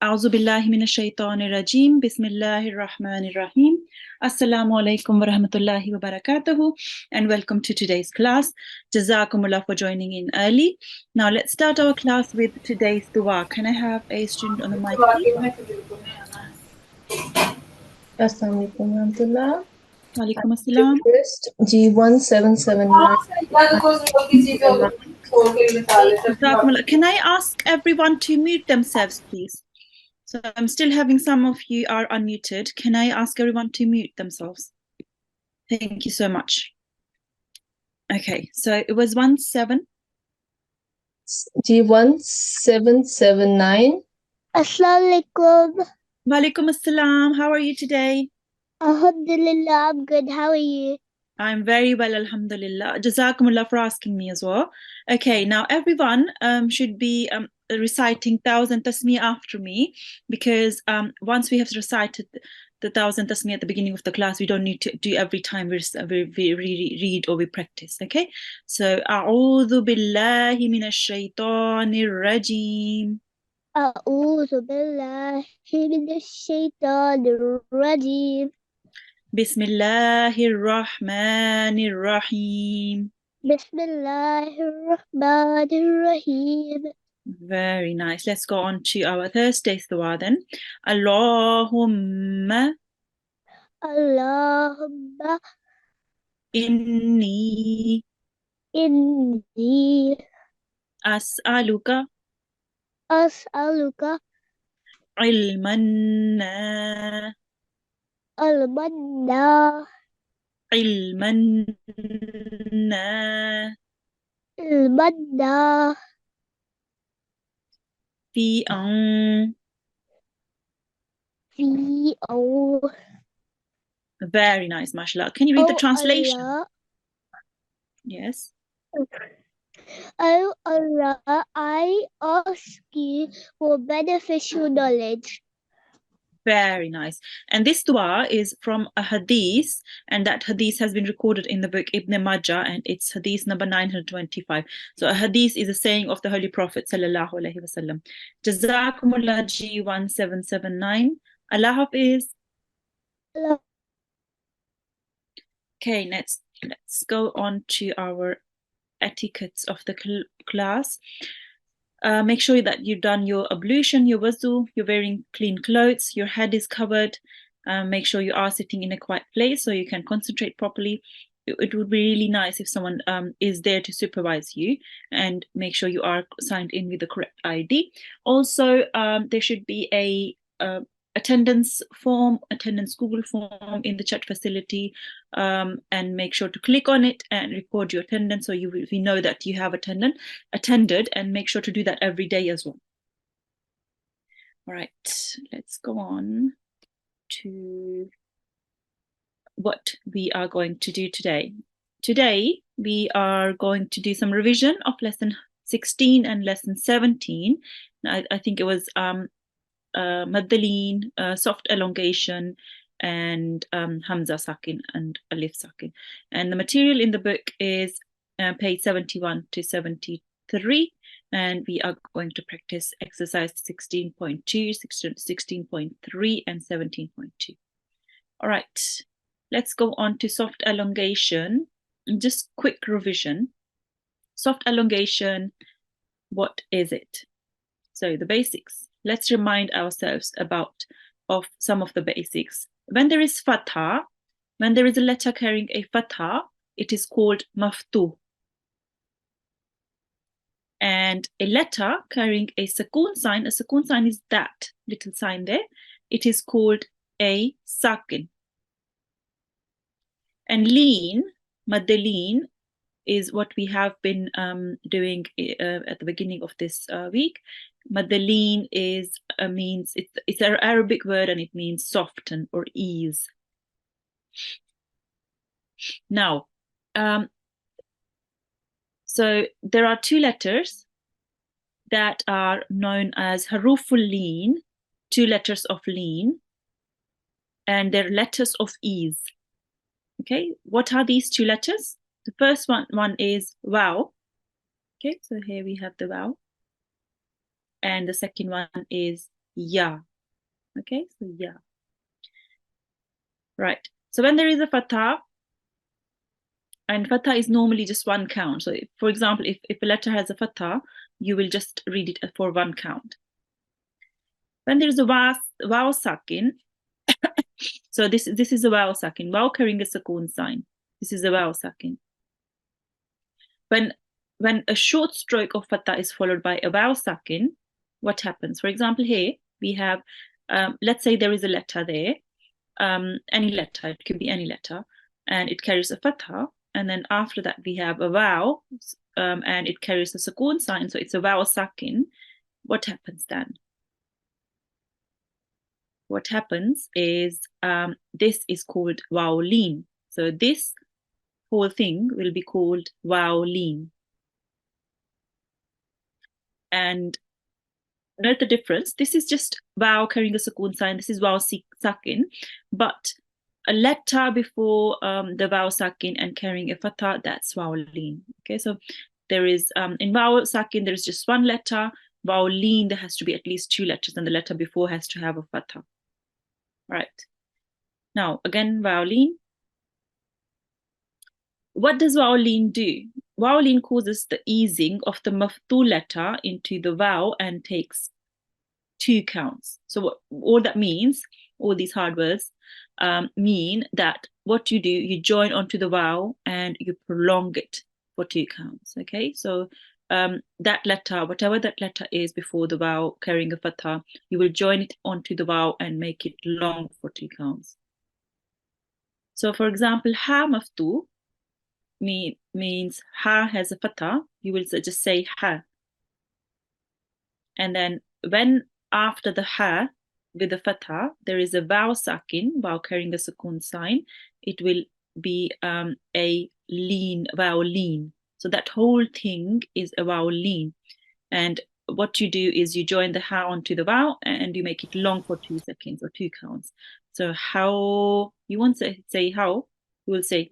A'udhu billahi minash shaitanir rajim. Bismillahir rahmanir rahim. Assalamu alaikum wa rahmatullahi wa barakatuhu. And welcome to today's class. Jazakumullah for joining in early. Now let's start our class with today's dua. Can I have a student on the mic, please? Assalamu alaikum warahmatullah. Wa alaikum assalam. Request G1 779. Jazakumullah. Can I ask everyone to mute themselves, please? So I'm still having some of you are unmuted. Can I ask everyone to mute themselves? Thank you so much. Okay, so it was 17. G1 779. Assalamu alaikum. Wa alaikum assalam. How are you today? Alhamdulillah, I'm good. How are you? I'm very well, alhamdulillah. Jazakumullah for asking me as well. Okay, now everyone should be reciting 1,000 tasmiyah after me, because once we have recited the 1,000 tasmiyah at the beginning of the class, we don't need to do every time we read or we practice. Okay, so A'udhu billahi minash shaitanir rajim. A'udhu billahi minash shaitanir rajim. Bismillahir rahmanir rahim. Bismillahir rahmanir rahim. Very nice. Let's go on to our Thursday's dua then. Allahumma Allahumma inni inni as'aluka as'aluka ilman al-manna al-manna fi an. fi aw. Very nice, mashallah. Can you read the translation? Allah. Yes. Oh Allah, I ask you for beneficial knowledge. Very nice. And this dua is from a hadith, and that hadith has been recorded in the book Ibn Majah, and it's hadith number 925. So a hadith is a saying of the Holy Prophet sallallahu alaihi wasallam. Jazakumullah G1779. Allah Hafiz. Allah. Okay, let's go on to our etiquettes of the class. Make sure that you've done your ablution, your wuzu, you're wearing clean clothes, your head is covered. Make sure you are sitting in a quiet place so you can concentrate properly. It would be really nice if someone is there to supervise you, and make sure you are signed in with the correct ID. Also, there should be a attendance Google form in the chat facility, and make sure to click on it and record your attendance so we know that you have attended, and make sure to do that every day as well. All right, let's go on to what we are going to do today. Today we are going to do some revision of lesson 16 and lesson 17. I think it was Maddaleen, soft elongation, and Hamza Sakin and Alif Sakin. And the material in the book is page 71 to 73. And we are going to practice exercise 16.2, 16.3, and 17.2. All right, let's go on to soft elongation. Just quick revision. Soft elongation, what is it? So the basics. Let's remind ourselves of some of the basics. When there is fatha, when there is a letter carrying a fatha, it is called maftuh. And a letter carrying a sukoon sign is that little sign there, it is called a sakin. And leen, maddaleen, is what we have been doing at the beginning of this week. Maddaleen is means it's an Arabic word, and it means soften or ease. Now, so there are two letters that are known as haruful leen, two letters of leen, and they're letters of ease. Okay, what are these two letters? The first one is waw. Okay, so here we have the waw. And the second one is ya. Okay, so ya. Right. So when there is a fatha, and fatha is normally just one count. So if, for example, if a letter has a fatha, you will just read it for one count. When there is a waw sakin, so this is a waw sakin, waw carrying a sukoon sign. This is a waw sakin. When a short stroke of fatha is followed by a waw sakin, what happens? For example, here we have, let's say there is a letter there, any letter, it could be any letter, and it carries a fatha, and then after that we have a waw, and it carries a sukoon sign, so it's a waw sakin. What happens then? What happens is this is called waw leen. So this whole thing will be called waw leen. And note the difference. This is just waw carrying a sukoon sign. This is waw sakin, but a letter before the waw sakin and carrying a fatha, that's waw leen. Okay, so there is in waw sakin there is just one letter. Waw leen there has to be at least two letters, and the letter before has to have a fatha. Right. Now again, waw leen. What does waw leen do? Waw leen causes the easing of the maftu letter into the waw and takes two counts. So all that means, all these hard words mean that what you do, you join onto the waw and you prolong it for two counts. Okay, so that letter, whatever that letter is before the waw carrying a fatha, you will join it onto the waw and make it long for two counts. So for example, ha maftu means ha has a fatha, you will just say ha. And then when after the ha with the fatha, there is a waw sakin, waw carrying a sukoon sign, it will be a leen, waw leen. So that whole thing is a waw leen. And what you do is you join the ha onto the waw and you make it long for 2 seconds or 2 counts. So how, you won't say how, you will say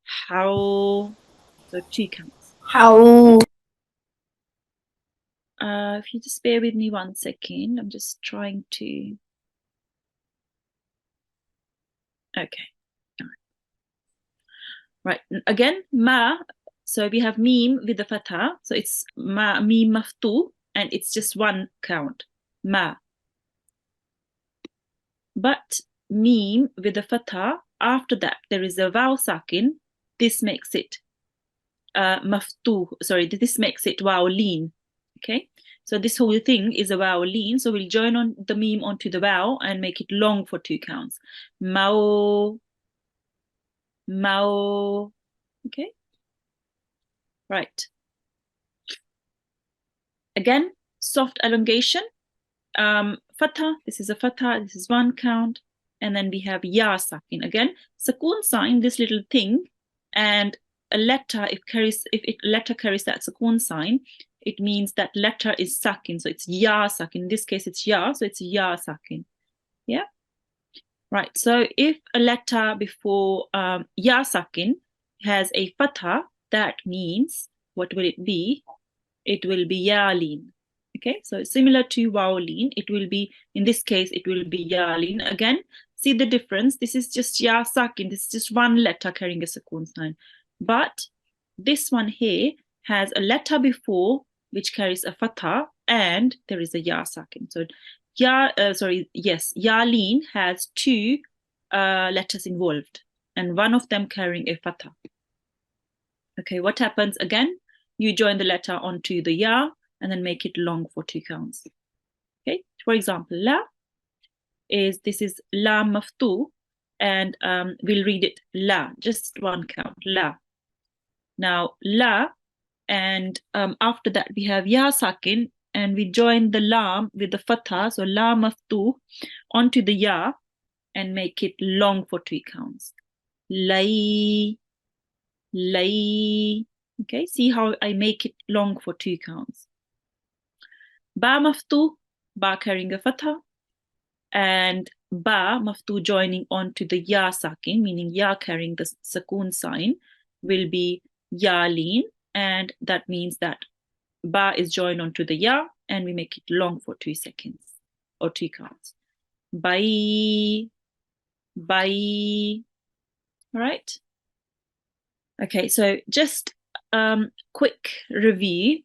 how, so 2 counts. How. If you just bear with me 1 second, I'm just trying to. Okay. Right. Again, ma. So we have meme with the fatha. So it's ma, meme maftu, and it's just one count. Ma. But meme with the fatha, after that there is a waw sakin. This makes it maftu. Sorry, this makes it waw leen. Okay. So this whole thing is a waw leen. So we'll join on the meme onto the waw and make it long for 2 counts. Mao. Mao. Okay. Right. Again, soft elongation. Fatha, this is a fatha, this is 1 count. And then we have ya sakin. Again, sukoon sign, this little thing, and a letter, if letter carries that sukoon sign, it means that letter is sakin. So it's ya sakin. In this case, it's ya, so it's ya sakin. Yeah. Right. So if a letter before ya sakin has a fatha, that means, what will it be? It will be ya leen. Okay, so similar to waw leen, it will be, in this case, it will be ya leen. Again, see the difference. This is just ya sakin. This is just one letter carrying a sukoon sign. But this one here has a letter before which carries a fatha, and there is a ya sakin. So ya leen has 2 letters involved, and one of them carrying a fatha. Okay, what happens again? You join the letter onto the ya and then make it long for 2 counts. Okay, for example, la this is la maftu, and we'll read it la, just 1 count, la. Now la, and after that we have ya sakin, and we join the lam with the fatha, so la maftu, onto the ya and make it long for 2 counts. Lay. Okay, see how I make it long for 2 counts. Ba maftu, ba carrying a fatha, and ba maftu joining onto the ya sakin, meaning ya carrying the sukoon sign, will be ya leen, and that means that ba is joined onto the ya and we make it long for 2 seconds. or 2 counts. Bai, bai. All right. Okay, so just quick review.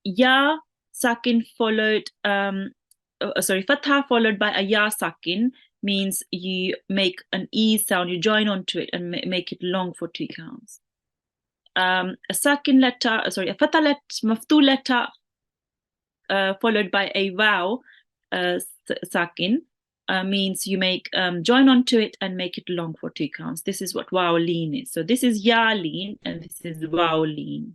Ya sakin followed, fatha followed by a ya sakin means you make an e sound, you join onto it and make it long for 2 counts. A sakin letter, a fatha letter, maftu letter followed by a vowel sakin means you make join onto it and make it long for 2 counts. This is what waw leen is. So this is ya leen and this is waw leen.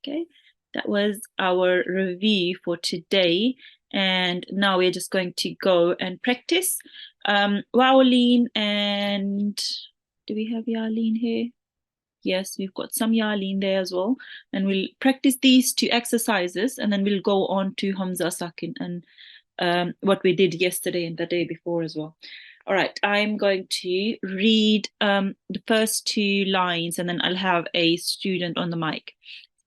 Okay, that was our review for today. And now we're just going to go and practice waw leen. And do we have ya leen here? Yes, we've got some ya leen there as well. And we'll practice these 2 exercises and then we'll go on to hamza sakin and what we did yesterday and the day before as well. All right, I'm going to read the first 2 lines and then I'll have a student on the mic.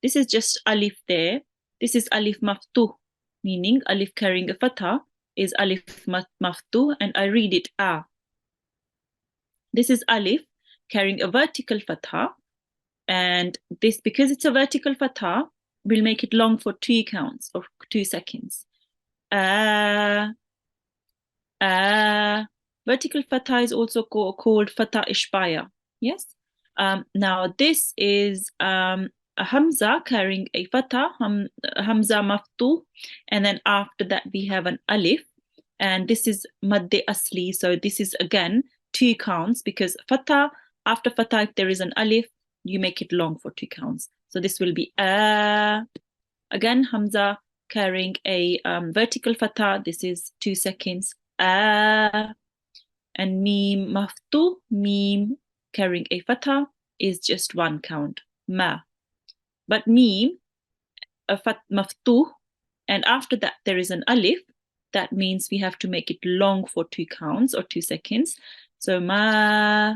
This is just alif there. This is alif maftuh, meaning alif carrying a fatha is alif maftuh, and I read it a. This is alif carrying a vertical fatha, and this, because it's a vertical fatha, we'll make it long for 2 counts of 2 seconds. Vertical fatha is also called fatha ishbaya. Yes. Now this is a hamza carrying a fatha, hamza maftuh, and then after that we have an alif, and this is madde asli. So this is again 2 counts because fatha, after fatha, if there is an alif, you make it long for 2 counts. So this will be again hamza carrying a vertical fatha. This is 2 seconds. And mim maftuh, mim carrying a fatha is just 1 count. Ma. But mim, a maftuh, and after that there is an alif. That means we have to make it long for 2 counts or 2 seconds. So ma.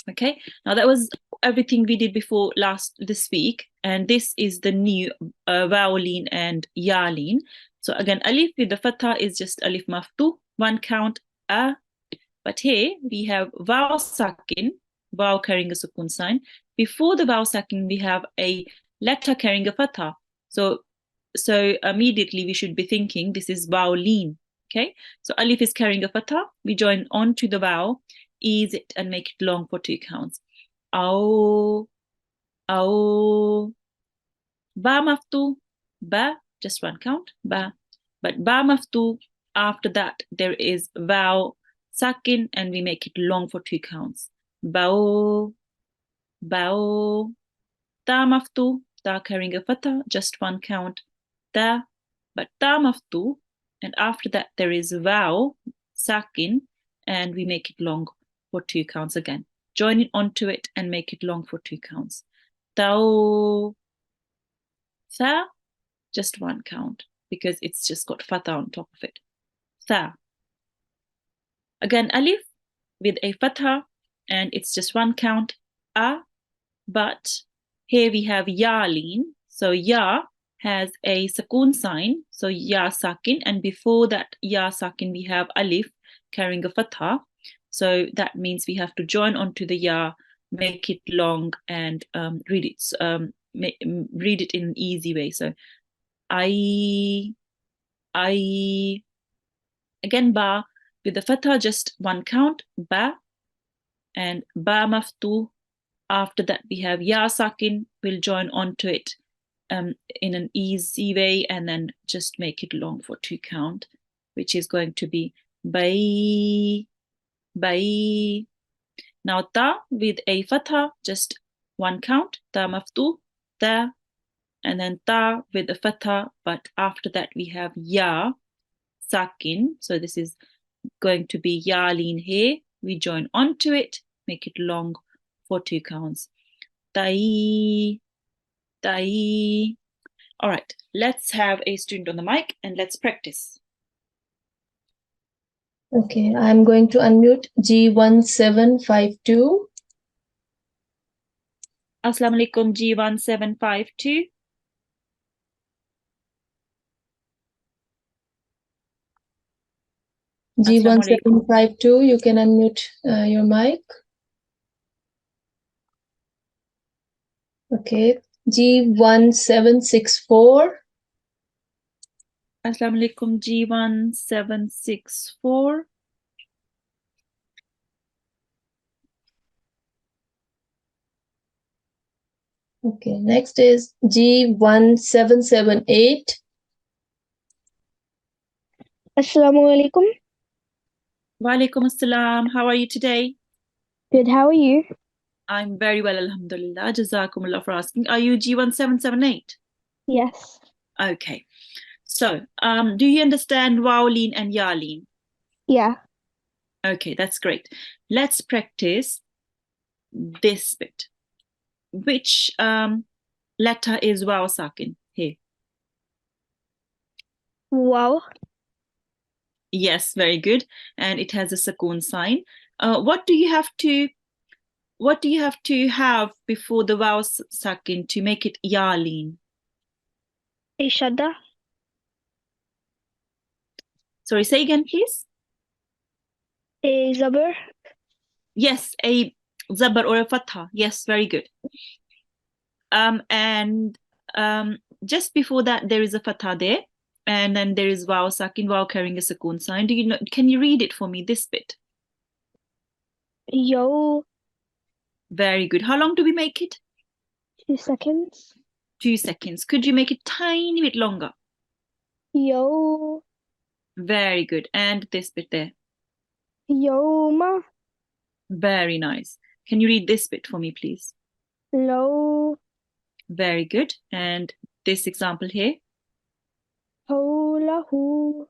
Okay, now that was everything we did before this week, and this is the new waw leen and ya leen. So again, alif with the fatha is just alif maftuh, 1 count, a. But here we have waw sakin, waw carrying a sukun sign. Before the waw sakin, we have a letter carrying a fatha. So immediately we should be thinking this is waw leen. Okay, so alif is carrying a fatha. We join on to the waw, ease it and make it long for 2 counts. Aw, ba maftuh, ba, just 1 count, ba. But ba maftuh, after that there is waw sakin and we make it long for 2 counts. Bao, ta maftuh, ta carrying a fatha, just 1 count, ta. But ta maftuh, and after that there is waw sakin and we make it long for 2 counts again. Join it onto it and make it long for 2 counts. Tao, tha, just 1 count because it's just got fatha on top of it. Tha. Again, alif with a fatha and it's just 1 count. A. But here we have ya leen. So ya has a sakun sign. So ya sakin, and before that ya sakin we have alif carrying a fatha. So that means we have to join onto the ya, make it long, and read it in an easy way. So I. Again, ba with the fatha, just 1 count, ba, and ba maftuh. After that we have ya sakin. We'll join onto it in an easy way and then just make it long for 2 count, which is going to be bai. Now ta with a fatha, just 1 count, ta maftuh, ta, and then ta with a fatha, but after that we have ya sakin. So this is going to be ya leen here. We join onto it, make it long for 2 counts. Tai. All right, let's have a student on the mic and let's practice. Okay, I'm going to unmute G1752. Assalamu alaikum, G1752. G1752, you can unmute your mic. Okay. G1764. Assalamu alaikum, G1764. Okay, next is G1778. Assalamu alaikum. Wa alaikum assalam. How are you today? Good, how are you? I'm very well, alhamdulillah. Jazakumullah for asking. Are you G1778? Yes. Okay. So, do you understand Wowleen and Yaleen? Yeah. Okay, that's great. Let's practice this bit. Which letter is Waw Sakin here? Wow. Yes, very good. And it has a Sakoon sign. What do you have to have before the Waw Sakin to make it Yaleen? A shadda. Sorry, say again, please. A zabar. Yes, a Zabar or a Fatha. Yes, very good. And just before that, there is a Fatha there. And then there is Waw Sakin, Waw carrying a Sakoon sign. Do you know? Can you read it for me, this bit? Yo. Very good. How long do we make it? 2 seconds. 2 seconds. Could you make it tiny bit longer? Yo. Very good. And this bit there. Yoma. Very nice. Can you read this bit for me, please? Lo. Very good. And this example here. Hawlahu.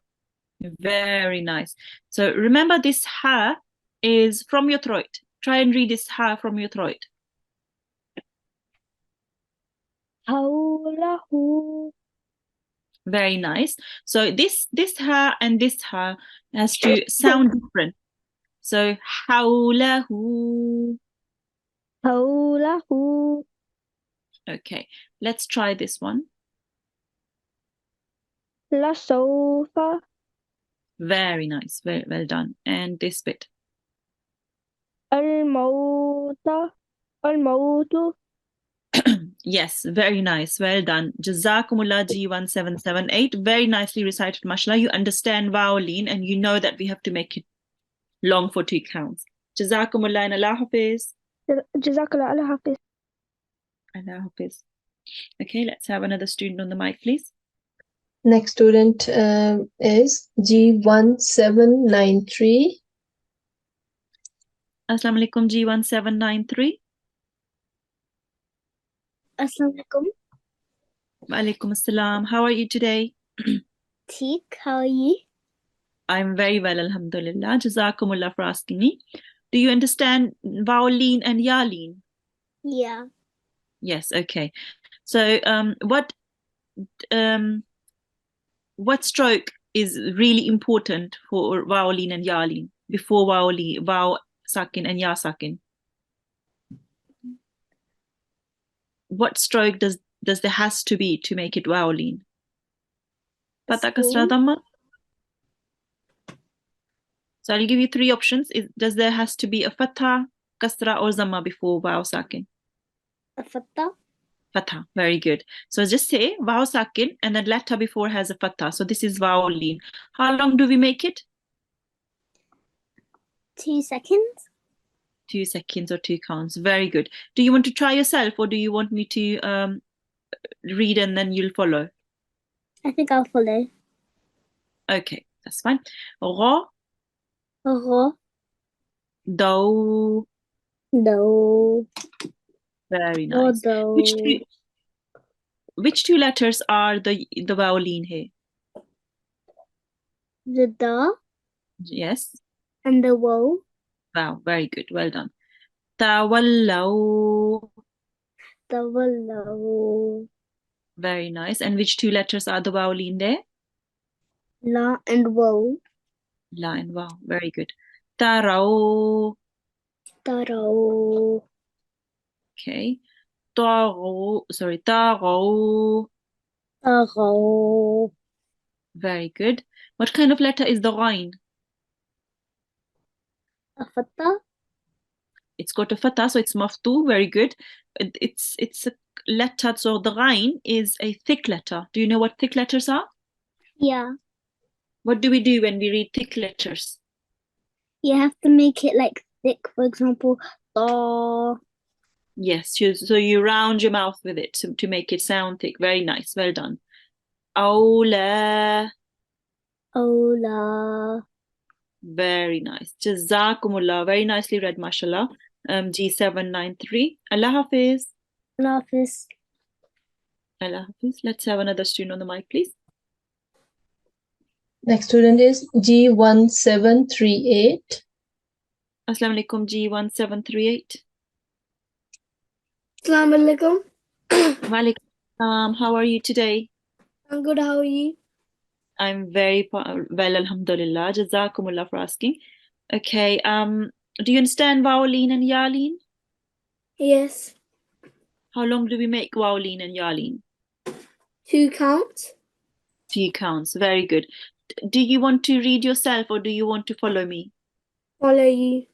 Very nice. So remember, this ha is from your throat. Try and read this ha from your throat. Hawlahu. Very nice. So this ha and this ha has to sound different. So hawlahu. Hawlahu. Okay, let's try this one. La sofa. Very nice. Very well done. And this bit. Al-mawta. Al-mawtu. Yes, very nice. Well done. Jazakumullah G1778. Very nicely recited, mashallah. You understand Wowleen and you know that we have to make it long for 2 counts. Jazakumullah and Allah Hafiz. Jazakallah. Allah Hafiz. Allah Hafiz. Okay, let's have another student on the mic, please. Next student is G1793. Assalamu alaikum G1793. Assalamu alaikum. Wa alaikum assalam. How are you today? Teak, how are you? I'm very well, alhamdulillah. Jazakumullah for asking me. Do you understand Wowleen and Yaleen? Yeah. Yes, okay. So what stroke is really important for Wowleen and Yaleen before Waw Sakin and Ya Sakin? What stroke does there has to be to make it Wowleen? Fatha Kasra Dhamma? So I'll give you 3 options. Does there has to be a Fatha, Kasra or Dhamma before Waw Sakin? A fatha. Fatha, very good. So just say Waw Sakin and then letter before has a Fatha. So this is Wowleen. How long do we make it? 2 seconds. 2 seconds or 2 counts. Very good. Do you want to try yourself or do you want me to read and then you'll follow? I think I'll follow. Okay, that's fine. Ra, Ro. do. Do. Very nice. Do. Which two letters are the Wowleen here? The da Yes. and the woe. Wow, very good. Well done. Tawallaw. The wallow. Very nice. And which 2 letters are the Wowleen there? La and woe. La and Waw. Very good. Taraw. Taro. Okay. Taraw. Sorry. Taraw. Taro. Very good. What kind of letter is the Ghain? a fatha. It's got a fatha, so it's maftu. Very good. It's a letter, so the ghain is a thick letter. Do you know what thick letters are? Yeah. What do we do when we read thick letters? You have to make it like thick, for example, ta. Yes, so you round your mouth with it to make it sound thick. Very nice. Well done. Awla. Ola. Very nice. Jazakumullah. Very nicely read, mashallah. G793. Allah Hafiz. Lapis. Allah Hafiz. Let's have another student on the mic, please. Next student is G1738. Assalamu alaikum, G1738. Assalamu alaikum. Walaikum salam. How are you today? I'm good. How are you? I'm very well, alhamdulillah. Jazakumullah for asking. Okay, do you understand vowelin and yalin? Yes. How long do we make vowelin and yalin? 2 counts. 3 counts. Very good. Do you want to read yourself or do you want to follow me? Follow you.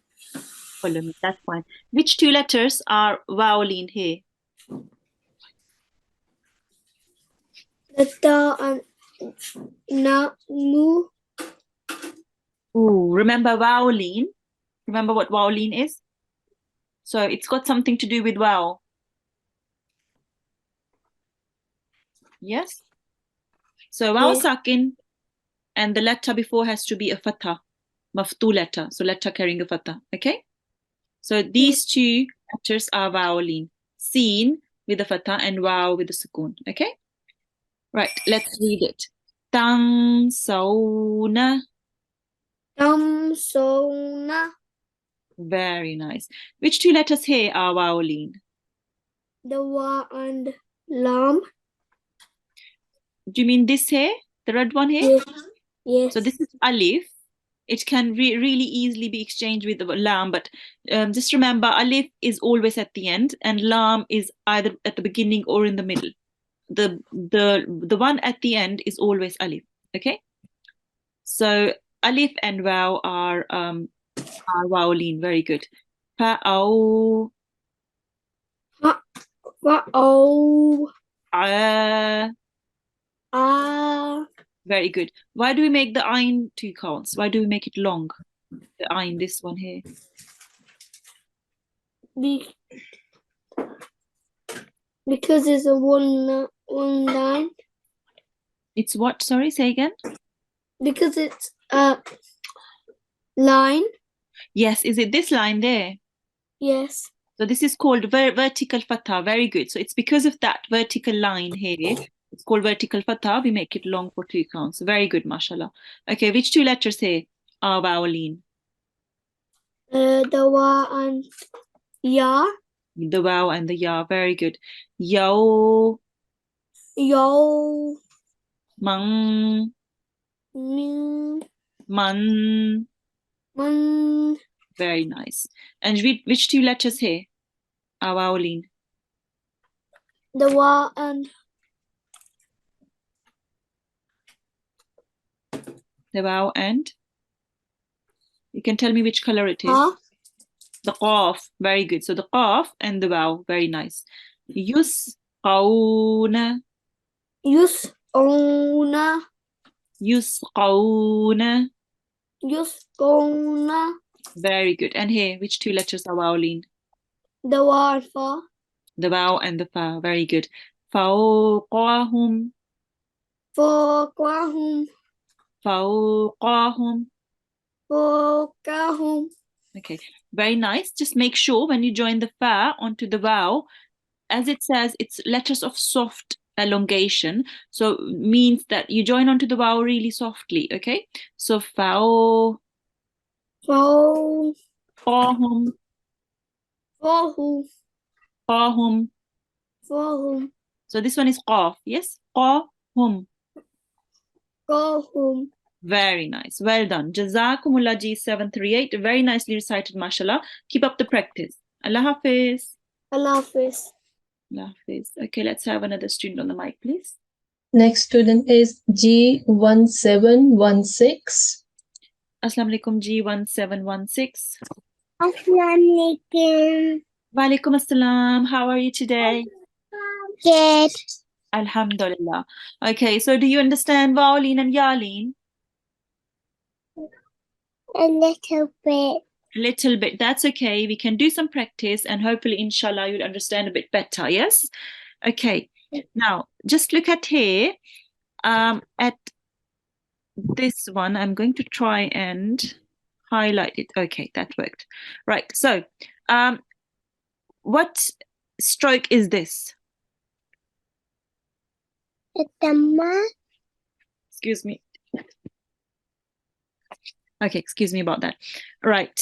Follow me, that's fine. Which 2 letters are vowelin here? The ta and na mu. Ooh, remember vowelin? Remember what vowelin is? So it's got something to do with vowel. Yes? So vowel Yes. sakin and the letter before has to be a fatha, maftu letter. So letter carrying a fatha, okay? So these 2 letters are vowelin. Seen with a fatha and wow with a sukoon, okay? Right, let's read it. Tang sauna. Tam sona. Very nice. Which 2 letters here are vowelin? The wa and lam. Do you mean this here? The red one here? Yes. Yes. So this is alif. It can really easily be exchanged with the lam, but just remember alif is always at the end and lam is either at the beginning or in the middle. The one at the end is always alif. Okay. So alif and waw are vowelin. Very good. Fa'au. Wa-o. Ah. Very good. Why do we make the ayn 2 counts? Why do we make it long? The ayn, this one here. Because it's a one line. It's what? Sorry, say again. Because it's a line. Yes, is it this line there? Yes. So this is called vertical fatha. Very good. So it's because of that vertical line here. It's called vertical fatha. We make it long for 2 counts. Very good, mashallah. Okay, which 2 letters here are vowelin? The wa and ya. The waw and the ya. Very good. Yo. Yo. Mang. Min. Man. Man. Very nice. And which 2 letters here are vowelin? The wa and The waw and? You can tell me which color it is. ha. The qaf. Very good. So the qaf and the waw. Very nice. Yusqawna. Yusqawna. Yusqawna. Yusqawna. Very good. And here, which 2 letters are vowelin? The wa and fa. The waw and the fa. Very good. Fawqahum. Fawqahum. Fawqahum. Fawqahum. Okay. Very nice. Just make sure when you join the fa onto the waw, as it says, it's letters of soft elongation. So means that you join onto the waw really softly. Okay. So faw. Faw. Qahum. Fahu. Qahum. Fahum. So this one is qaf. Yes. Qahum. Qahum. Very nice. Well done. Jazakumullah G738. Very nicely recited, mashallah. Keep up the practice. Allah Hafiz. Allah Hafiz. Allah Hafiz. Okay, let's have another student on the mic, please. Next student is G1716. Assalamu alaikum G1716. Assalamualaikum. Walaikum assalam. How are you today? Good. Alhamdulillah. Okay, so do you understand Wa'olin and Yalin? A little bit. A little bit. That's okay. We can do some practice and hopefully, inshallah, you'll understand a bit better. Yes? Okay. Now, just look at here. At this one, I'm going to try and highlight it. Okay, that worked. Right. So, what stroke is this? A dhamma. Excuse me. Okay, excuse me about that. Right.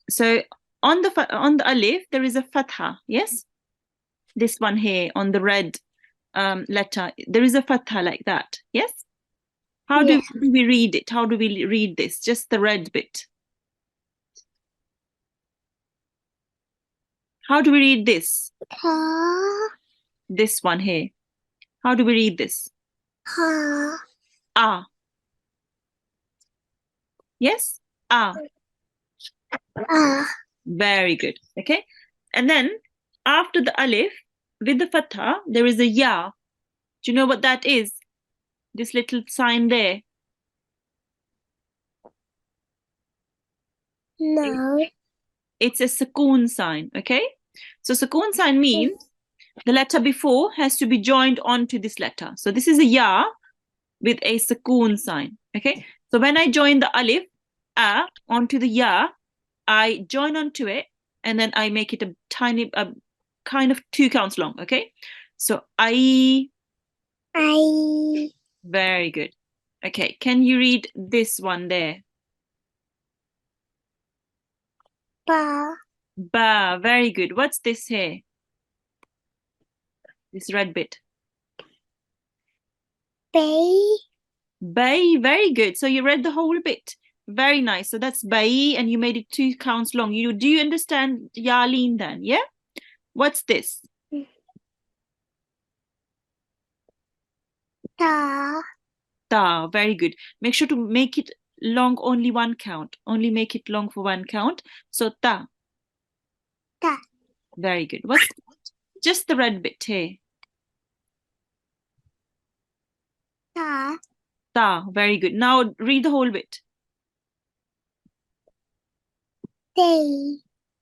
So on the alif there is a fatha. Yes. This one here on the red letter, there is a fatha like that. Yes. How do we read it? How do we read this? Just the red bit. How do we read this? Ha. This one here. How do we read this? Ha. Ah. Yes? Ah. Ah. Very good. Okay. And then after the alif, with the fatha, there is a ya. Do you know what that is? This little sign there. No. It's a sukoon sign. Okay. So sukoon sign means the letter before has to be joined onto this letter. So this is a ya with a sukoon sign. Okay. So when I join the alif, onto the ya, I join onto it and then I make it a tiny, kind of 2 counts long. Okay. So I. Very good. Okay. Can you read this one there? Ba. Ba. Very good. What's this here? This red bit. Bay. Bay. Very good. So you read the whole bit. Very nice. So that's bay and you made it 2 counts long. Do you understand Yalin then? Yeah? What's this? Ta. Ta. Very good. Make sure to make it long only 1 count. Only make it long for 1 count. So ta. Ta. Very good. What's just the red bit here? Ta. Ta. Very good. Now read the whole bit. Day.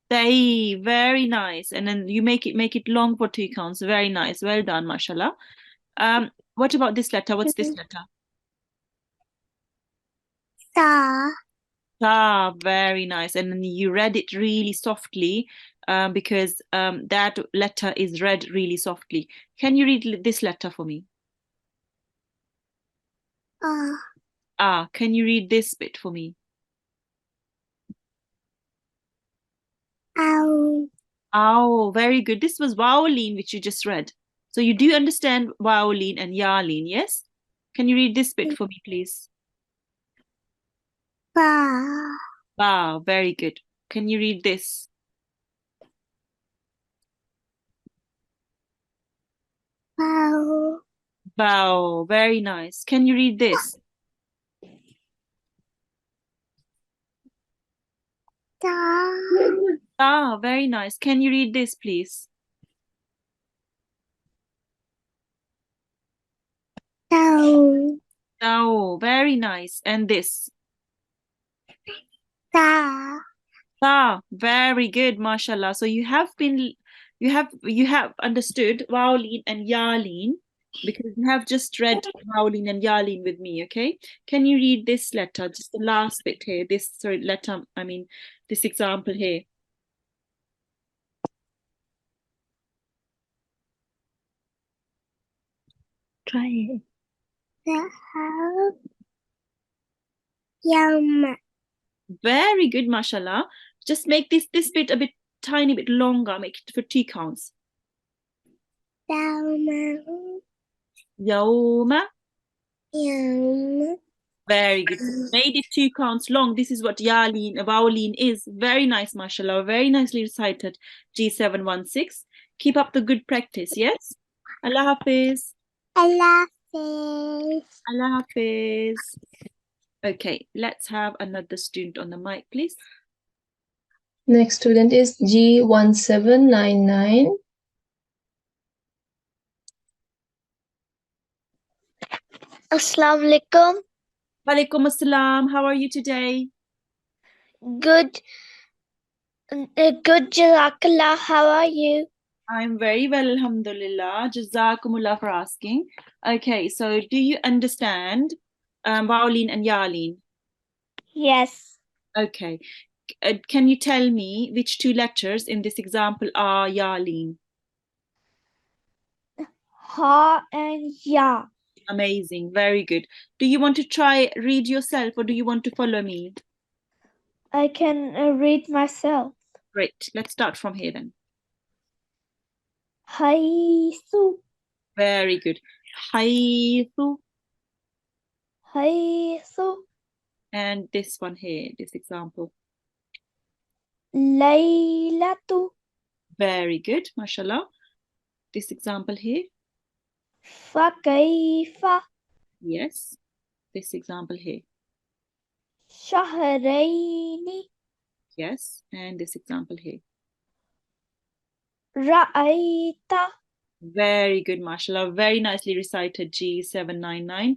Tay. Very nice. And then you make it long for 2 counts. Very nice. Well done, mashallah. What about this letter? What's this letter? Ta. Ta. Very nice. And then you read it really softly because that letter is read really softly. Can you read this letter for me? Ah. Can you read this bit for me? Ow. Oh, very good. This was Wa'olin, which you just read. So you do understand Wa'olin and Yalin, yes? Can you read this bit for me, please? Ba. Wow, very good. Can you read this? Bow. Wow, very nice. Can you read this? Da. Very nice. Can you read this, please? Dow. Oh, very nice. And this? Da. Very good, mashallah. So you have understood Wa'olin and Yalin because you have just read Wa'olin and Yalin with me, okay? Can you read this letter, just the last bit here, this example here? Try it. Yum. Very good, mashallah. Just make this bit a bit tiny bit longer, make it for 2 counts. Yum. Yawma. Yum. Very good. Made it 2 counts long. This is what Wa'olin is. Very nice, mashallah. Very nicely recited. G716. Keep up the good practice, yes? Allah Hafiz. Allah Hafiz. Allah Hafiz. Okay, let's have another student on the mic, please. Next student is G1799. Assalamu alaikum. Walaikum assalam. How are you today? Good. Good, Jazakallah. How are you? I'm very well, alhamdulillah. Jazakumullah for asking. Okay, so do you understand Wawlin and Yalin? Yes. Okay. Can you tell me which two letters in this example are Yalin? Ha and Ya. Amazing. Very good. Do you want to try read yourself or do you want to follow me? I can read myself. Great. Let's start from here then. Haythu. Very good. Haythu. Haythu. And this one here, this example. Laylatu. Very good. MashaAllah. This example here. Fakayfa. Yes. This example here. Shahrayni. Yes. And this example here. Ra'ayta. Very good, mashallah. Very nicely recited, G799.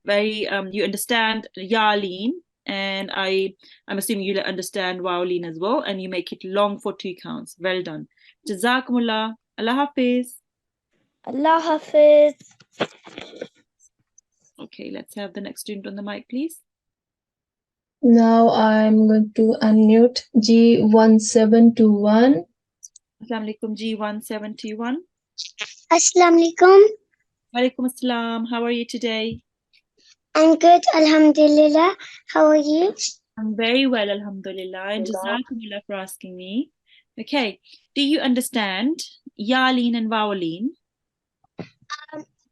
Very you understand Yalin, and I'm assuming you understand Wawlin as well, and you make it long for 2 counts. Well done. Jazakumullah. Allah Hafiz. Allah Hafiz. Okay, let's have the next student on the mic, please. Now I'm going to unmute G1721. Assalamu alaikum, G1721. Assalamu alaikum. Walaikum assalam. How are you today? I'm good, alhamdulillah. How are you? I'm very well, alhamdulillah, and jazakumullah for asking me. Okay, do you understand Yalin and Wawlin?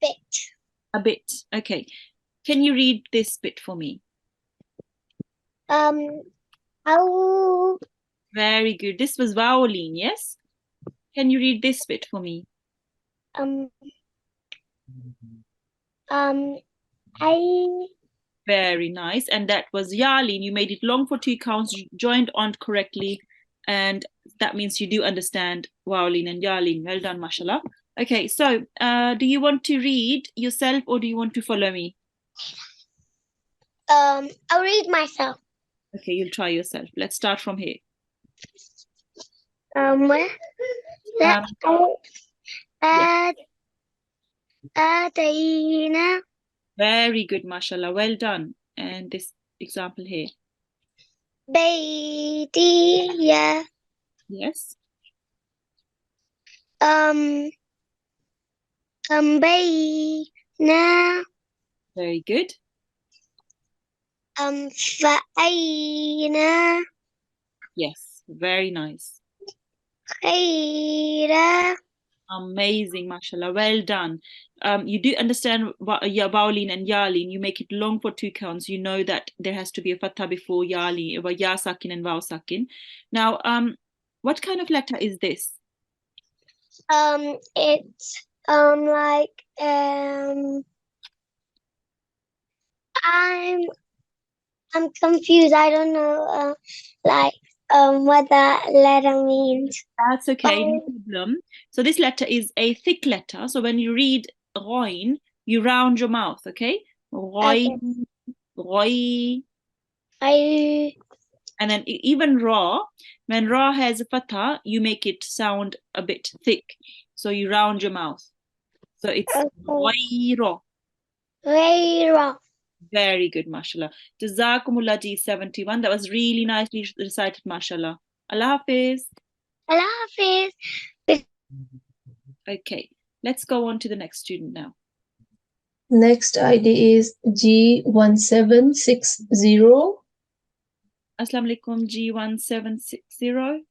Bit. A bit. Okay, can you read this bit for me? How? Very good. This was Wawlin, yes? Can you read this bit for me? I. Very nice. And that was Yalin. You made it long for 2 counts, you joined on correctly, and that means you do understand Wawlin and Yalin. Well done, mashallah. Okay, so do you want to read yourself or do you want to follow me? I'll read myself. Okay, you'll try yourself. Let's start from here. Adayna. Very good, mashallah. Well done. And this example here. Baydiya. Yes. Bayna. Very good. Fa'ayna. Yes, very nice. Khayra. Amazing, mashallah. Well done. You do understand Wawlin and Yalin. You make it long for 2 counts. You know that there has to be a fatha before Yali, Ya sakin and Waw sakin. Now, what kind of letter is this? It's like I'm confused. I don't know what that letter means. That's okay, no problem. So this letter is a thick letter. So when you read Ghoin, you round your mouth, okay? Ghoin, Ghoin. And then even Ra, when Ra has a fatha, you make it sound a bit thick. So you round your mouth. So it's Ghoira. Ghoira. Very good, mashallah. Jazakumullah G71. That was really nicely recited, mashallah. Allah Hafiz. Allah Hafiz. Okay, let's go on to the next student now. Next ID is G1760. Assalamu alaikum, G1760.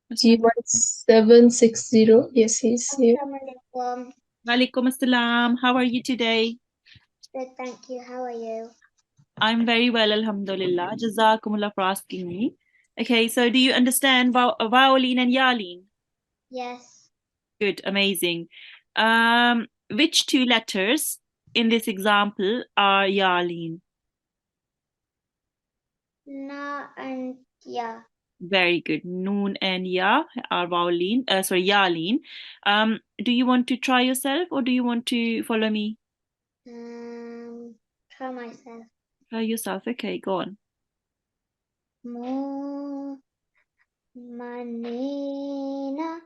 G1760. Yes, he's here. Walaikum assalam. How are you today? Good, thank you. How are you? I'm very well, alhamdulillah. Jazakumullah for asking me. Okay, so do you understand Wawlin and Yalin? Yes. Good, amazing. Which two letters in this example are Yaleen? Na and Ya. Very good. Noon and Ya are Yaleen. Yaleen. Do you want to try yourself or do you want to follow me? Try myself. Try yourself. Okay, go on. Mu manina.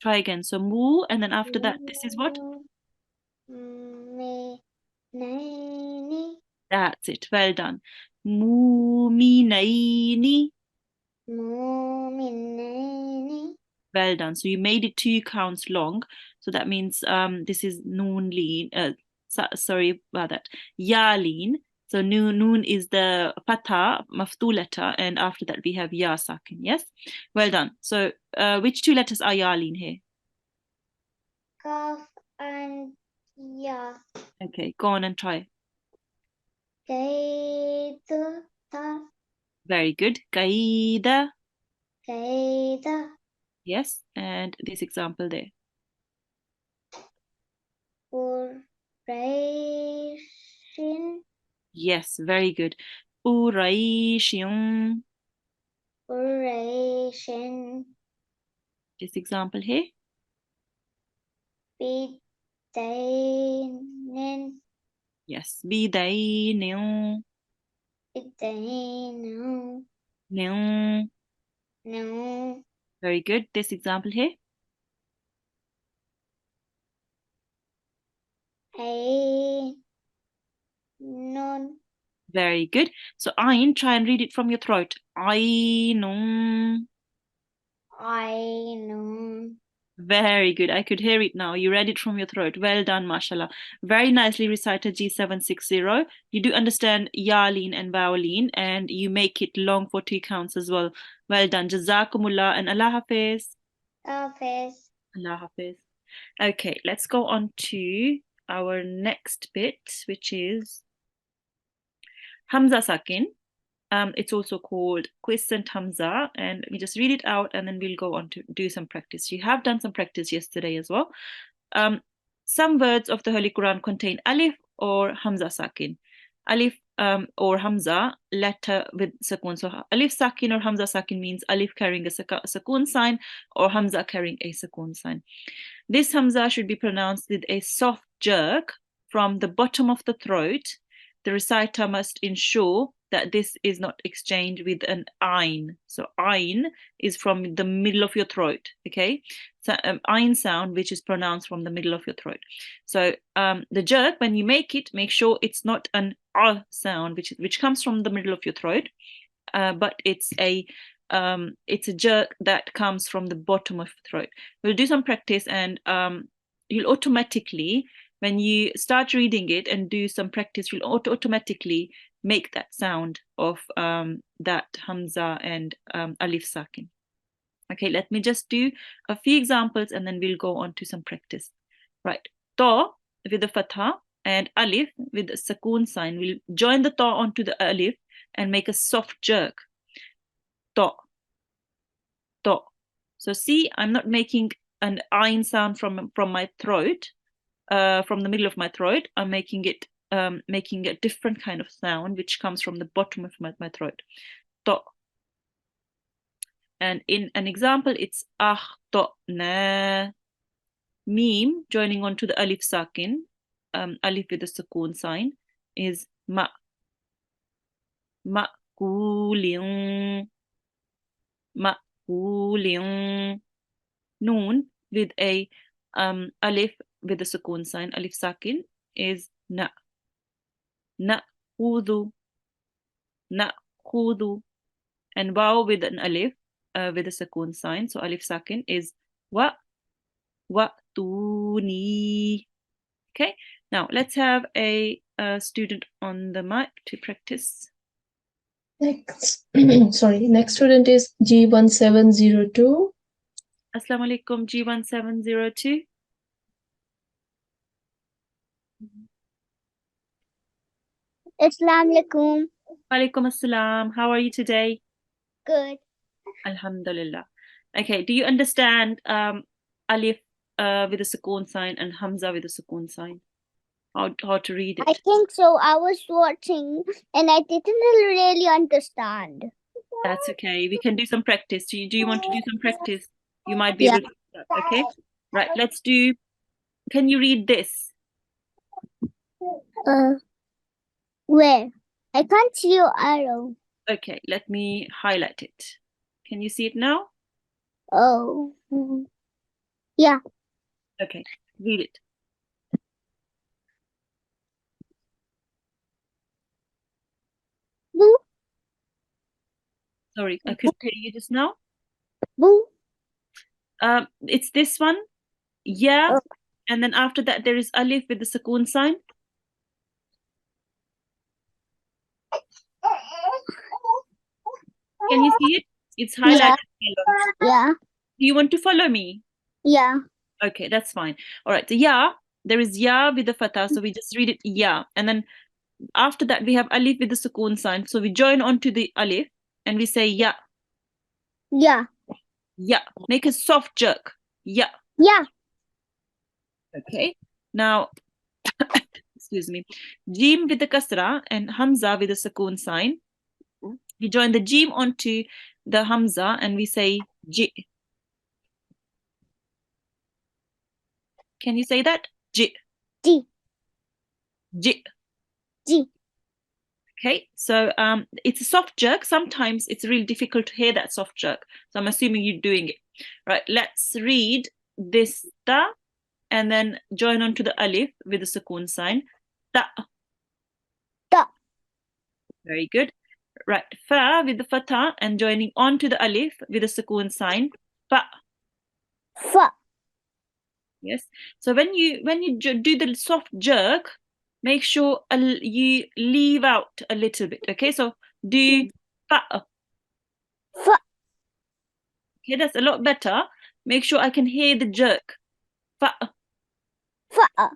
Try again. So mu, and then after that, this is what? Me naini. That's it. Well done. Muminaini. Muminaini. Well done. So you made it 2 counts long. So that means this is noon leen. Sorry about that. Ya leen. So noon is the fatha, maftu letter, and after that we have ya sakin. Yes. Well done. So which 2 letters are ya leen here? Kaf and Ya. Okay, go on and try. Kaida. Very good. Kaida. Kaida. Yes. And this example there. Quraishin. Yes, very good. Uraishin. Quraishin. This example here. Bidainin. Yes. Bidainin. Bidainu. Nin. No. Very good. This example here. Ainun. Very good. So Ain, try and read it from your throat. Ainun. Ainun. Very good. I could hear it now. You read it from your throat. Well done, mashallah. Very nicely recited G760. You do understand Yaleen and Vowleen, and you make it long for 2 counts as well. Well done. Jazakumullah and Allah Hafiz. Office. Allah Hafiz. Okay, let's go on to our next bit, which is Hamza Sakin. It's also called quiescent Hamza, and let me just read it out and then we'll go on to do some practice. You have done some practice yesterday as well. Some words of the Holy Quran contain alif or Hamza Sakin. Alif or Hamza letter with sakun. So alif sakin or Hamza sakin means alif carrying a sakun sign or Hamza carrying a sakun sign. This Hamza should be pronounced with a soft jerk from the bottom of the throat. The reciter must ensure that this is not exchanged with an ayn. So ayn is from the middle of your throat, okay? So ayn sound, which is pronounced from the middle of your throat. So the jerk, when you make it, make sure it's not an sound, which comes from the middle of your throat, but it's a jerk that comes from the bottom of the throat. We'll do some practice, and you'll automatically, when you start reading it and do some practice, you'll automatically make that sound of that Hamza and Alif Sakin. Okay, let me just do a few examples and then we'll go on to some practice. Right, Ta with the Fatha and Alif with the Sakun sign. We'll join the Ta onto the Alif and make a soft jerk. Ta, Ta. So see, I'm not making an ayn sound from my throat, from the middle of my throat. I'm making it making a different kind of sound which comes from the bottom of my throat. Ta. And in an example, it's na. Meme joining onto the alif sakin, alif with the sakun sign, is ma. Ma'kulin. Ma'kulin. Noon with a alif with the sakun sign, alif sakin, is na. Na'khudhu. Na'khudhu. And waw with an alif with a sakun sign, so alif sakin, is wa. Wa'tuni. Okay, now let's have a student on the mic to practice. Next, sorry, next student is G1702. Assalamu alaikum, G1702. Assalamu alaikum. Walaikum assalam. How are you today? Good. Alhamdulillah. Okay, do you understand alif with a sukoon sign and hamza with a sukoon sign? How to read I it? think so. I was watching and I didn't really understand. That's okay. We can do some practice. Do you want to do some practice? You might be Yeah. able to do that. Okay. Right. Let's do. Can you read this? Where? I can't see your arrow. Okay. Let me highlight it. Can you see it now? Oh. Yeah. Okay. Read it. Boo. Sorry, I couldn't hear you just now. Boo. It's this one. Yeah. Oh. And then after that, there is alif with the sukoon sign. Can you see it? It's highlighted. Yeah. Do you want to follow me? Yeah. Okay, that's fine. All right. So yeah, there is ya with the fatah. So we just read it ya. And then after that, we have alif with the sukoon sign. So we join onto the alif and we say ya. Yeah. Ya. Make a soft jerk. Ya. Yeah. Okay. Now, excuse me. Jim with the kasra and hamza with the sukoon sign. We join the jim onto the hamza and we say j. Can you say that? J. G. J. G. Okay, so it's a soft jerk. Sometimes it's really difficult to hear that soft jerk. So I'm assuming you're doing it. Right, let's read this ta and then join onto the alif with the sukoon sign. Ta. Ta. Very good. Right, fa with the fatha and joining onto the alif with the sukoon sign. Fa. Fa. Yes. So when you do the soft jerk, make sure you leave out a little bit. Okay, so do fa. Fa. Okay, that's a lot better. Make sure I can hear the jerk. Fa. Fa.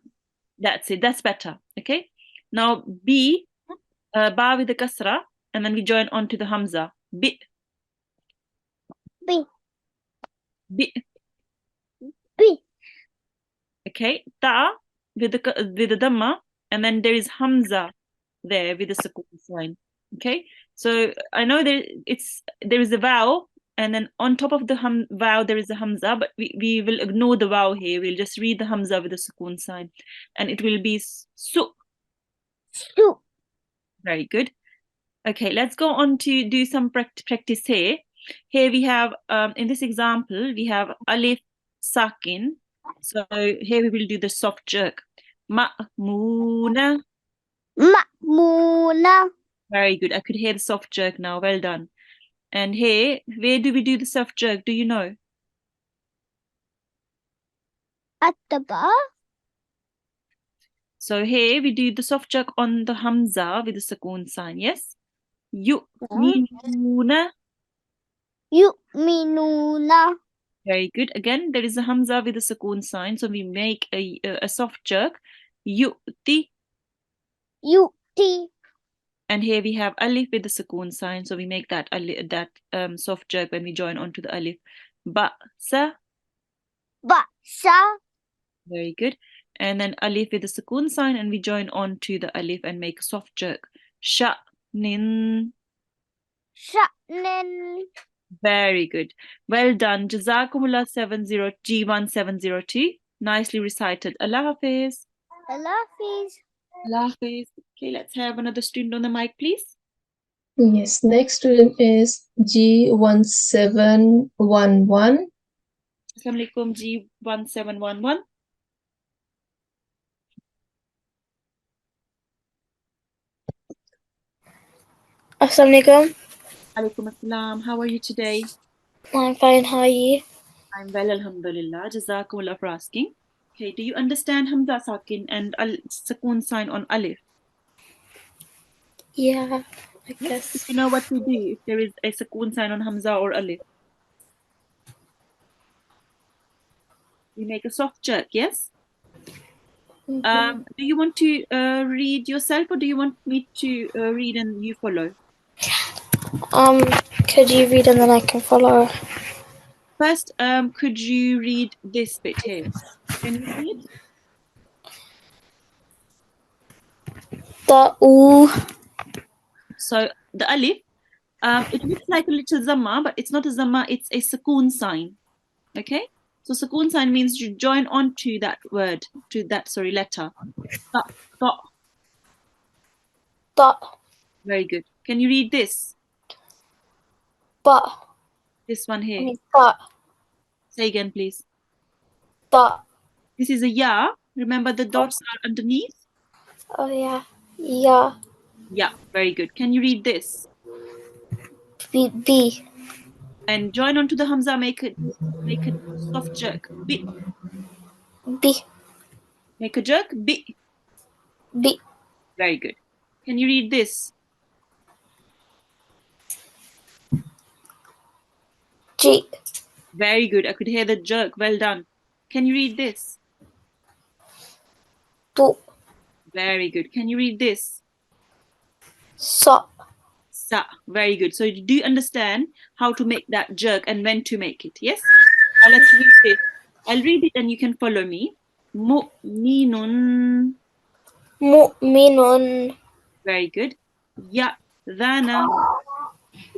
That's it. That's better. Okay. Now B, ba with the kasra, and then we join onto the hamza. B. B. B. B. Okay. Ta with the dhamma, and then there is hamza there with the sukoon sign. Okay. So I know there is a vowel, and then on top of the vowel there is a hamza, but we will ignore the vowel here. We'll just read the hamza with the sukoon sign, and it will be su. Su. Very good. Okay, let's go on to do some practice here. Here we have, in this example, we have alif sakin. So here we will do the soft jerk. Ma'muna. Ma'muna. Very good. I could hear the soft jerk now. Well done. And here, where do we do the soft jerk? Do you know? At the bar. So here we do the soft jerk on the hamza with the sukoon sign. Yes? Yu'minuna. Yu'minuna. Very good. Again, there is a hamza with a sukoon sign, so we make a soft jerk. Yu'ti. Yu'ti. And here we have alif with the sukoon sign, so we make that soft jerk when we join onto the alif. Ba'sa. Ba'sa. Very good. And then alif with the sukoon sign, and we join onto the alif and make a soft jerk. Sha'nin. Sha'nin. Very good. Well done. Jazakumullah G1 702. Nicely recited. Allah Hafiz. Allah Hafiz. Allah Hafiz. Okay, let's have another student on the mic, please. Yes, next student is G1711. Assalamu alaikum, G1711. Assalamualaikum. Alaikum assalam. How are you today? I'm fine. How are you? I'm well, alhamdulillah. Jazakumullah for asking. Okay, do you understand Hamza Sakin and Sukoon sign on Alif? Yeah, I Yes. guess. If you know what to do if there is a Sukoon sign on Hamza or Alif. We make a soft jerk, yes? Mhm. Do you want to read yourself or do you want me to read and you follow? Could you read and then I can follow? First, could you read this bit here? Can you read? Ta'u. So the alif, it looks like a little zamma, but it's not a zamma, it's a sukoon sign. Okay? So sukoon sign means you join onto that word, to that, letter. Ta, ta. Ta. Very good. Can you read this? Ba. This one here. Ta. Say again, please. Ta. This is a ya. Remember the dots are underneath? Oh yeah. Ya. Yeah, very good. Can you read this? B. And join onto the hamza, make it soft jerk. Bi. B. Make a jerk. Bi. B. Very good. Can you read this? G. Very good. I could hear the jerk. Well done. Can you read this? Tu. Very good. Can you read this? Sa. Sa. Very good. So you do understand how to make that jerk and when to make it. Yes? Now let's read this. I'll read it and you can follow me. Mu'minun. Mu'minun. Very good. Ya'dhana.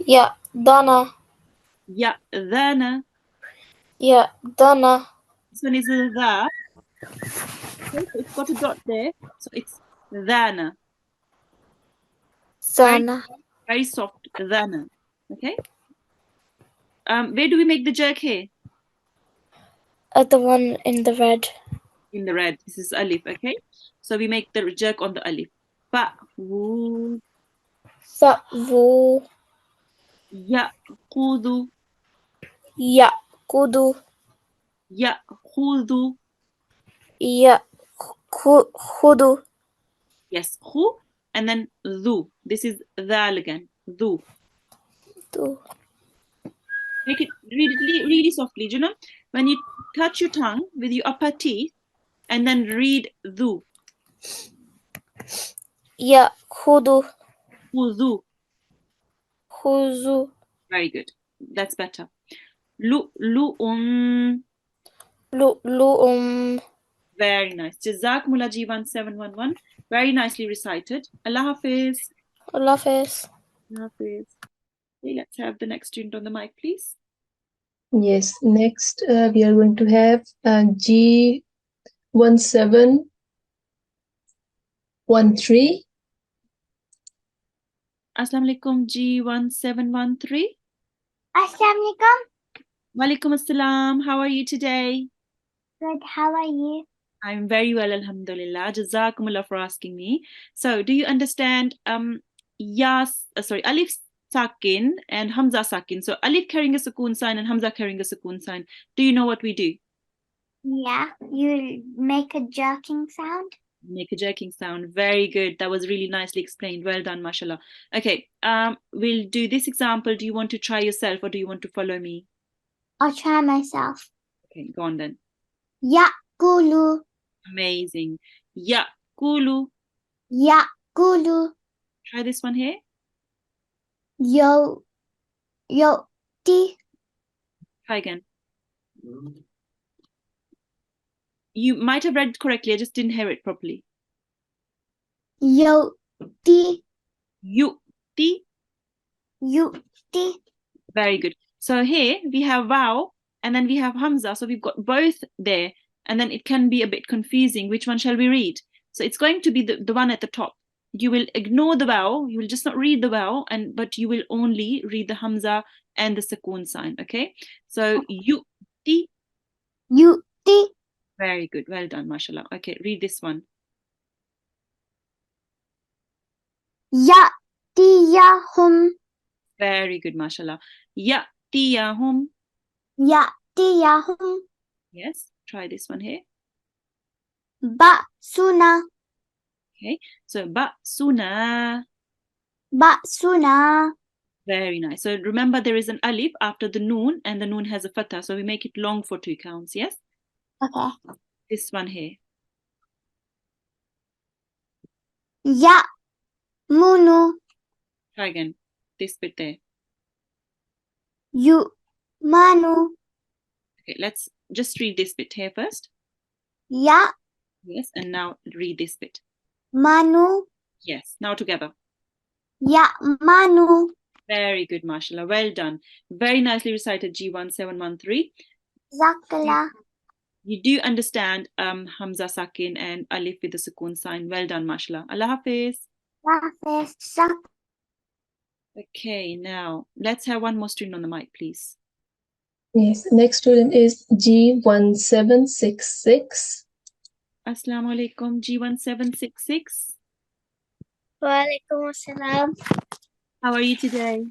Ya. Dana. Ya'dhana. Ya. Dana. This one is a dha. Okay, so it's got a dot there. So it's dhana. Zana. Very soft. Dhana. Okay? Where do we make the jerk here? The one in the red. In the red. This is alif, okay? So we make the jerk on the alif. Fa, wu, Fa'vu. ya'khudhu, Ya'kudu. ya'khudhu. Ya'khudu. Yes, khu, and then dhu. This is dhal again. Dhu. Du. Make it really softly. Do you know? When you touch your tongue with your upper teeth and then read dhu. Ya'khudu. Khudhu. Khuzu. Very good. That's better. Lu'lu'un. Lu'lu'um. Very nice. Jazakumullah G1 711. Very nicely recited. Allah Hafiz. Allah Hafiz. Allah Hafiz. Okay, let's have the next student on the mic, please. Yes, next we are going to have G1713. Assalamu alaikum G1713. Assalamualaikum. Walaikum assalam. How are you today? Good. How are you? I'm very well, alhamdulillah. Jazakumullah for asking me. So, do you understand alif sakin and hamza sakin? So, alif carrying a sukoon sign and hamza carrying a sukoon sign. Do you know what we do? Yeah. You make a jerking sound. Make a jerking sound. Very good. That was really nicely explained. Well done, mashallah. Okay, we'll do this example. Do you want to try yourself or do you want to follow me? I'll try myself. Okay, go on then. Ya'kulu. Amazing. Ya'kulu. Ya'kulu. Try this one here. Ti. Try again. You might have read correctly. I just didn't hear it properly. Ti. Yu'ti. Ti. Very good. So here we have vowel and then we have hamza. So we've got both there. And then it can be a bit confusing. Which one shall we read? So it's going to be the one at the top. You will ignore the vowel. You will just not read the vowel, but you will only read the hamza and the sukoon sign. Okay. So yu'ti. Ti. Very good. Well done, mashallah. Okay, read this one. Ya'tiyahum. Very good, mashallah. Ya'tiyahum. Ya'tiyahum. Yes, try this one here. Ba'suna. Okay, so ba'suna. Ba'suna. Very nice. So remember there is an alif after the noon and the noon has a fatha. So we make it long for 2 counts, yes? Okay. This one here. Ya'munu. Try again. This bit there. Yu'manu. Okay, let's just read this bit here first. Ya Yes, and now read this bit. manu. Yes, now together. Ya manu. Very good, mashallah. Well done. Very nicely recited G1 713. Zakla. You do understand Hamza Sakin and Alif with the Sukun sign. Well done, mashallah. Allah Hafiz. Hafiz. Sak. Okay, now let's have one more student on the mic, please. Yes, next student is G1766. Assalamu alaikum, G1766. Walaikum assalam. How are you today?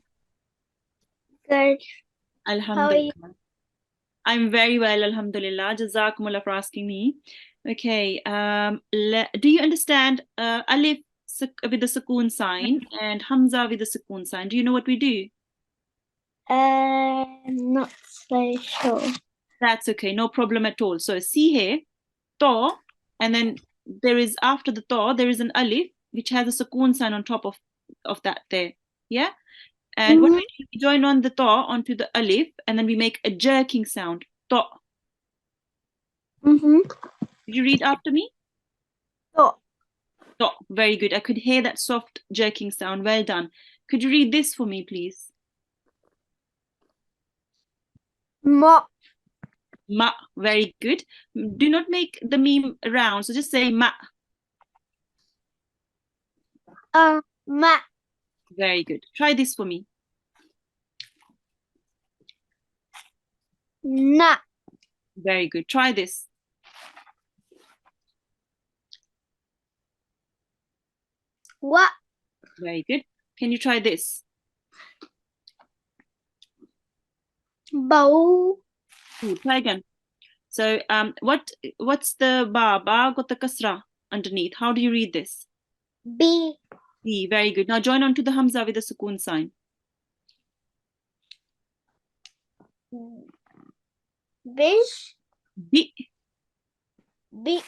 Good. Alhamdulillah. I'm very well, alhamdulillah. Jazakumullah for asking me. Okay, do you understand Alif with the Sukun sign and Hamza with the Sukun sign? Do you know what we do? Not so sure. That's okay, no problem at all. So see here, to, and then there is after the to, there is an alif which has a Sukun sign on top of that there. Yeah? And what we do, we join on the to onto the alif, and then we make a jerking sound. To. Mm-hmm. Did you read after me? To. To. Very good. I could hear that soft jerking sound. Well done. Could you read this for me, please? Ma. Ma. Very good. Do not make the meme round. So just say ma. Ma. Very good. Try this for me. Na. Very good. Try this. Wa. Very good. Can you try this? Bow. Ooh, try again. So what's the ba? Ba got the kasra underneath. How do you read this? B. B. Very good. Now join on to the Hamza with the Sukun sign. Bish. B. B.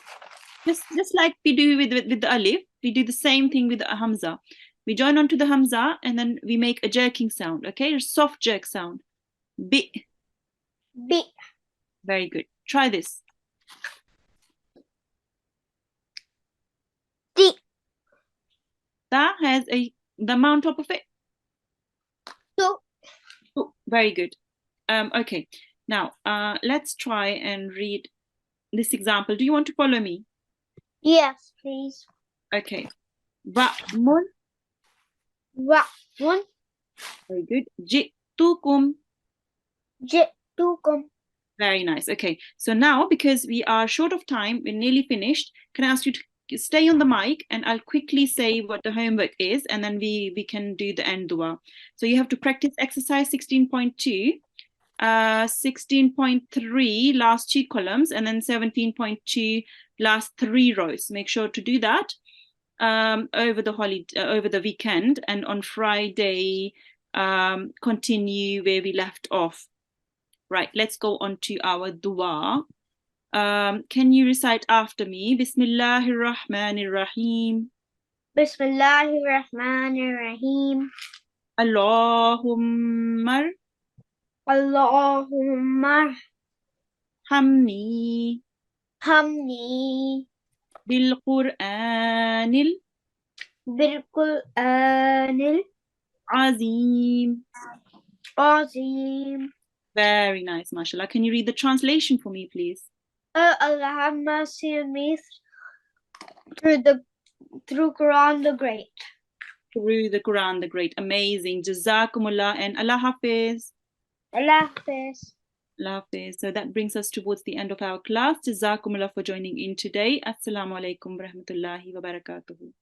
Just like we do with the alif, we do the same thing with the Hamza. We join on to the Hamza and then we make a jerking sound. Okay, a soft jerk sound. B. B. Very good. Try this. D. That has the amount top of it. Two. Oh, very good. Okay. Now let's try and read this example. Do you want to follow me? Yes, please. Okay. Wa'mun. Wa'mun. Very good. Ji'tukum. Ji'tukum. Very nice. Okay. So now, because we are short of time, we're nearly finished. Can I ask you to stay on the mic and I'll quickly say what the homework is and then we can do the end dua. So you have to practice exercise 16.2. 16.3 last 2 columns and then 17.2 last 3 rows. Make sure to do that over the weekend, and on Friday continue where we left off. Right, let's go on to our dua. Can you recite after me? Bismillahir Rahmanir Rahim. Bismillahir Rahmanir Rahim. Allahumma Allahumma hamni Bil-Qur'anil Azim. Very nice, mashallah. Can you read the translation for me, please? Oh Allah, have mercy on me through Quran the Great. Through the Quran the Great. Amazing. Jazakumullah and Allah Hafiz. Allah Hafiz. Allah Hafiz. So that brings us towards the end of our class. Jazakumullah for joining in today. Assalamu alaikum wa rahmatullahi wa barakatuhu.